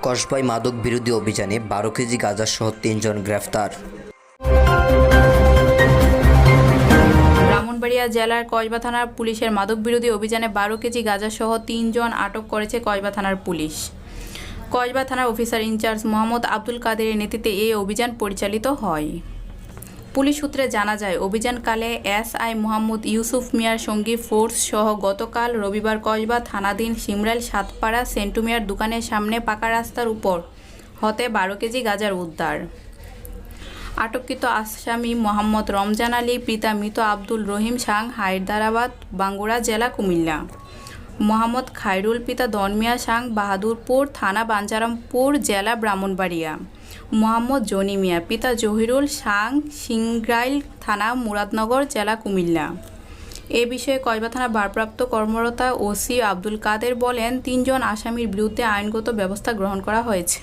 কসবায় মাদক বিরোধী অভিযানে ১২ কেজি গাঁজাসহ ৩ জন গ্রেফতার। ব্রাহ্মণবাড়িয়া জেলার কসবা থানার পুলিশের মাদক বিরোধী অভিযানে ১২ কেজি গাঁজাসহ ৩ জন আটক করেছে কসবা থানার পুলিশ। কসবা থানার অফিসার ইনচার্জ মোহাম্মদ আব্দুল কাদেরের নেতৃত্বে এই অভিযান পরিচালিত হয়। পুলিশ সূত্রে জানা যায়, অভিযানকালে এসআই মোহাম্মদ ইউসুফ মিয়ার সঙ্গী ফোর্স সহ গতকাল রবিবার কসবা থানাধীন শিমরাইল সাতপাড়া সেন্টু মিয়ার দোকানের সামনে পাকা রাস্তার উপর হতে ১২ কেজি গাঁজার উদ্ধার। আটককৃত আসামি মোহাম্মদ রমজান আলী, পিতা মৃত আব্দুল রহিম সাং, হায়দ্রাবাদ, বাঙ্গুড়া জেলা, কুমিল্লা। মোহাম্মদ খায়রুল, পিতা দনমিয়া সাং, বাহাদুরপুর থানা, বাঞ্ছারামপুর জেলা, ব্রাহ্মণবাড়িয়া। মোহাম্মদ জনি মিয়া, পিতা জহিরুল সাং, সিংরাইল থানা, মুরাদনগর জেলা, কুমিল্লা। এ বিষয়ে কসবা থানা ভারপ্রাপ্ত কর্মকর্তা ওসি আব্দুল কাদের বলেন, ৩ জন আসামির বিরুদ্ধে আইনগত ব্যবস্থা গ্রহণ করা হয়েছে।